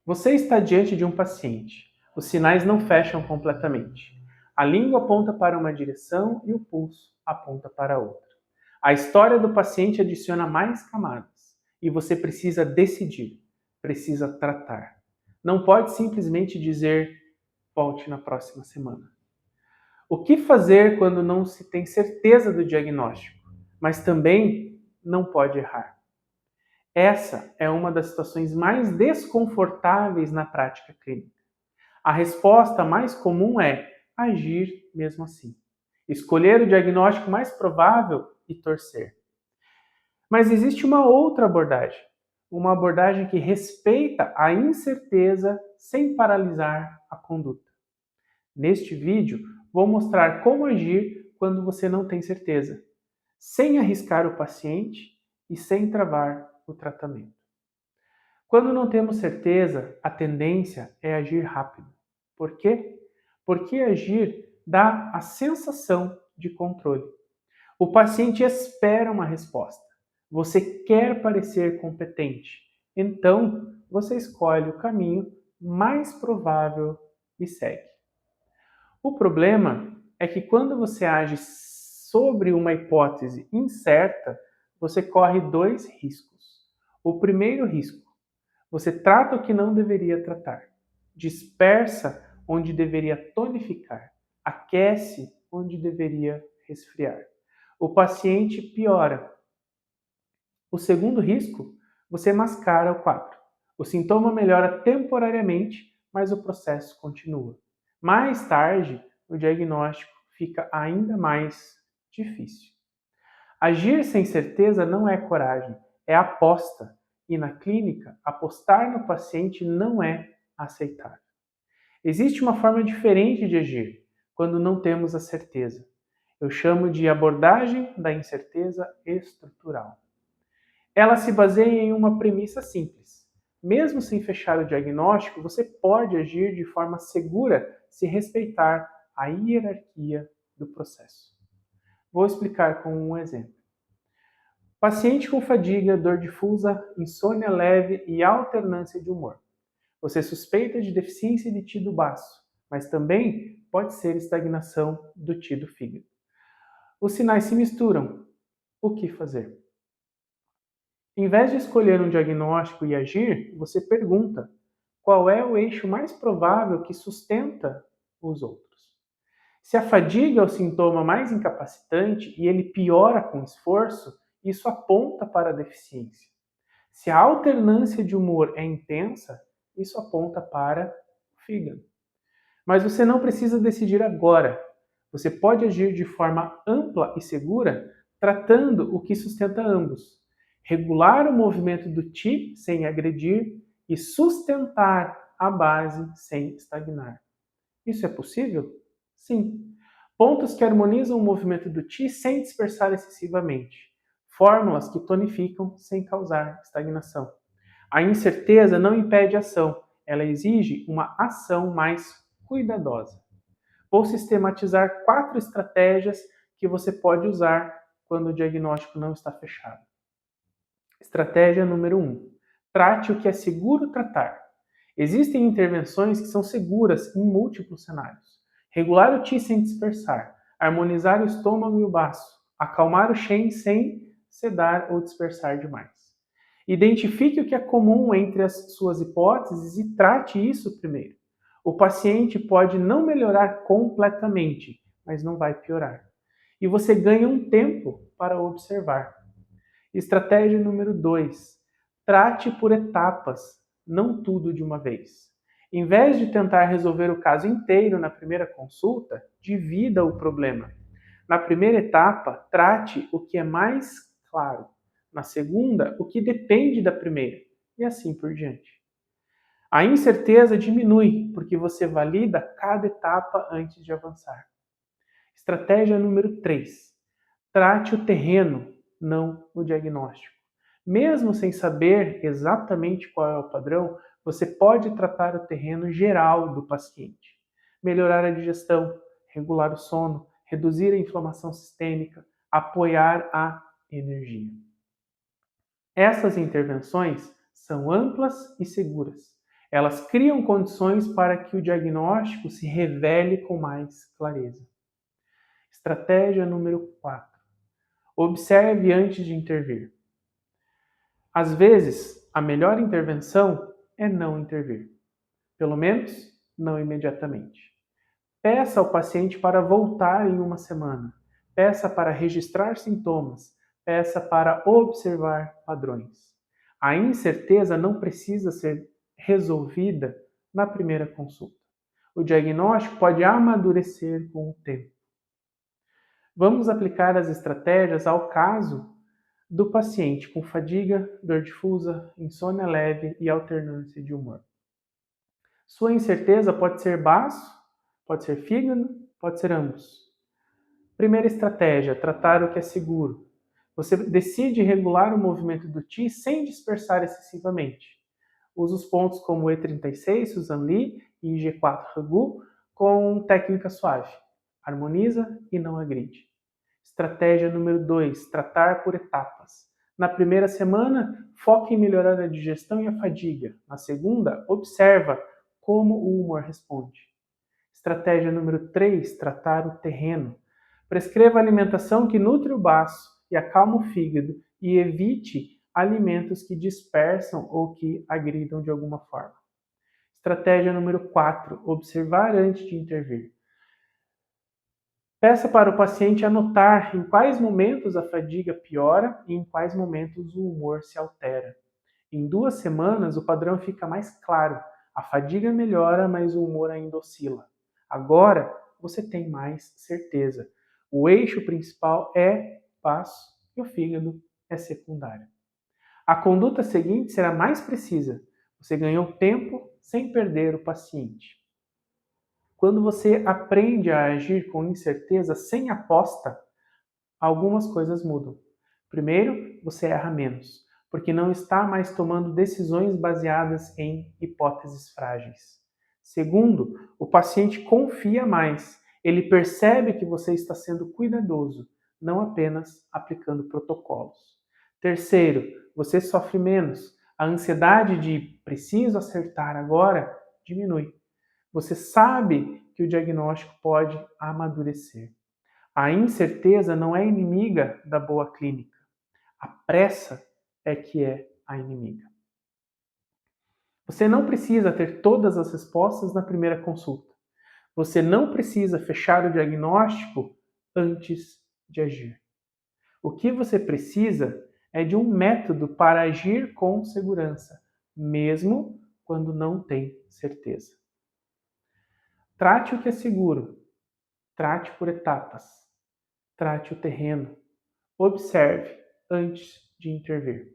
Você está diante de um paciente. Os sinais não fecham completamente. A língua aponta para uma direção e o pulso aponta para outra. A história do paciente adiciona mais camadas e você precisa decidir, precisa tratar. Não pode simplesmente dizer volte na próxima semana. O que fazer quando não se tem certeza do diagnóstico, mas também não pode errar? Essa é uma das situações mais desconfortáveis na prática clínica. A resposta mais comum é agir mesmo assim. Escolher o diagnóstico mais provável e torcer. Mas existe uma outra abordagem. Uma abordagem que respeita a incerteza sem paralisar a conduta. Neste vídeo, vou mostrar como agir quando você não tem certeza, sem arriscar o paciente e sem travar o tratamento. Quando não temos certeza, a tendência é agir rápido. Por quê? Porque agir dá a sensação de controle. O paciente espera uma resposta. Você quer parecer competente. Então, você escolhe o caminho mais provável e segue. O problema é que quando você age sobre uma hipótese incerta, você corre dois riscos. O primeiro risco: você trata o que não deveria tratar, dispersa onde deveria tonificar, aquece onde deveria resfriar. O paciente piora. O segundo risco: você mascara o quadro. O sintoma melhora temporariamente, mas o processo continua. Mais tarde, o diagnóstico fica ainda mais difícil. Agir sem certeza não é coragem, é aposta. E na clínica, apostar no paciente não é aceitável. Existe uma forma diferente de agir quando não temos a certeza. Eu chamo de abordagem da incerteza estrutural. Ela se baseia em uma premissa simples. Mesmo sem fechar o diagnóstico, você pode agir de forma segura se respeitar a hierarquia do processo. Vou explicar com um exemplo. Paciente com fadiga, dor difusa, insônia leve e alternância de humor. Você suspeita de deficiência de tido baço, mas também pode ser estagnação do tido fígado. Os sinais se misturam. O que fazer? Em vez de escolher um diagnóstico e agir, você pergunta: qual é o eixo mais provável que sustenta os outros? Se a fadiga é o sintoma mais incapacitante e ele piora com esforço, isso aponta para a deficiência. Se a alternância de humor é intensa, isso aponta para o fígado. Mas você não precisa decidir agora. Você pode agir de forma ampla e segura, tratando o que sustenta ambos. Regular o movimento do Ti sem agredir e sustentar a base sem estagnar. Isso é possível? Sim. Pontos que harmonizam o movimento do Ti sem dispersar excessivamente. Fórmulas que tonificam sem causar estagnação. A incerteza não impede ação, ela exige uma ação mais cuidadosa. Vou sistematizar 4 estratégias que você pode usar quando o diagnóstico não está fechado. Estratégia número 1. Trate o que é seguro tratar. Existem intervenções que são seguras em múltiplos cenários. Regular o Ti sem dispersar, harmonizar o estômago e o baço, acalmar o Shen sem sedar ou dispersar demais. Identifique o que é comum entre as suas hipóteses e trate isso primeiro. O paciente pode não melhorar completamente, mas não vai piorar. E você ganha um tempo para observar. Estratégia número 2. Trate por etapas, não tudo de uma vez. Em vez de tentar resolver o caso inteiro na primeira consulta, divida o problema. Na primeira etapa, trate o que é mais claro. Na segunda, o que depende da primeira. E assim por diante. A incerteza diminui porque você valida cada etapa antes de avançar. Estratégia número 3. Trate o terreno, não o diagnóstico. Mesmo sem saber exatamente qual é o padrão, você pode tratar o terreno geral do paciente. Melhorar a digestão, regular o sono, reduzir a inflamação sistêmica, apoiar a energia. Essas intervenções são amplas e seguras. Elas criam condições para que o diagnóstico se revele com mais clareza. Estratégia número 4. Observe antes de intervir. Às vezes, a melhor intervenção é não intervir. Pelo menos, não imediatamente. Peça ao paciente para voltar em uma semana. Peça para registrar sintomas. Peça para observar padrões. A incerteza não precisa ser resolvida na primeira consulta. O diagnóstico pode amadurecer com o tempo. Vamos aplicar as estratégias ao caso do paciente com fadiga, dor difusa, insônia leve e alternância de humor. Sua incerteza pode ser baço, pode ser fígado, pode ser ambos. Primeira estratégia, tratar o que é seguro. Você decide regular o movimento do Qi sem dispersar excessivamente. Usa os pontos como E36, Susan Lee e IG4 Regu com técnica suave. Harmoniza e não agride. Estratégia número 2, tratar por etapas. Na primeira semana, foque em melhorar a digestão e a fadiga. Na segunda, observa como o humor responde. Estratégia número 3, tratar o terreno. Prescreva alimentação que nutre o baço e acalma o fígado e evite alimentos que dispersam ou que agridam de alguma forma. Estratégia número 4, observar antes de intervir. Peça para o paciente anotar em quais momentos a fadiga piora e em quais momentos o humor se altera. Em 2 semanas, o padrão fica mais claro. A fadiga melhora, mas o humor ainda oscila. Agora, você tem mais certeza. O eixo principal é baço e o fígado é secundário. A conduta seguinte será mais precisa. Você ganhou tempo sem perder o paciente. Quando você aprende a agir com incerteza sem aposta, algumas coisas mudam. Primeiro, você erra menos, porque não está mais tomando decisões baseadas em hipóteses frágeis. Segundo, o paciente confia mais. Ele percebe que você está sendo cuidadoso, não apenas aplicando protocolos. Terceiro, você sofre menos. A ansiedade de preciso acertar agora diminui. Você sabe que o diagnóstico pode amadurecer. A incerteza não é inimiga da boa clínica. A pressa é que é a inimiga. Você não precisa ter todas as respostas na primeira consulta. Você não precisa fechar o diagnóstico antes de agir. O que você precisa é de um método para agir com segurança, mesmo quando não tem certeza. Trate o que é seguro. Trate por etapas. Trate o terreno. Observe antes de intervir.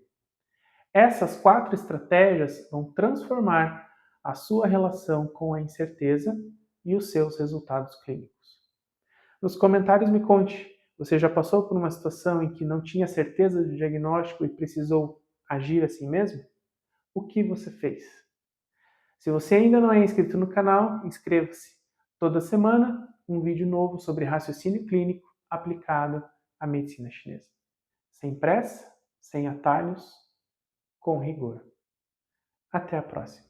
Essas 4 estratégias vão transformar a sua relação com a incerteza e os seus resultados clínicos. Nos comentários me conte, você já passou por uma situação em que não tinha certeza do diagnóstico e precisou agir assim mesmo? O que você fez? Se você ainda não é inscrito no canal, inscreva-se. Toda semana, um vídeo novo sobre raciocínio clínico aplicado à medicina chinesa. Sem pressa, sem atalhos, com rigor. Até a próxima.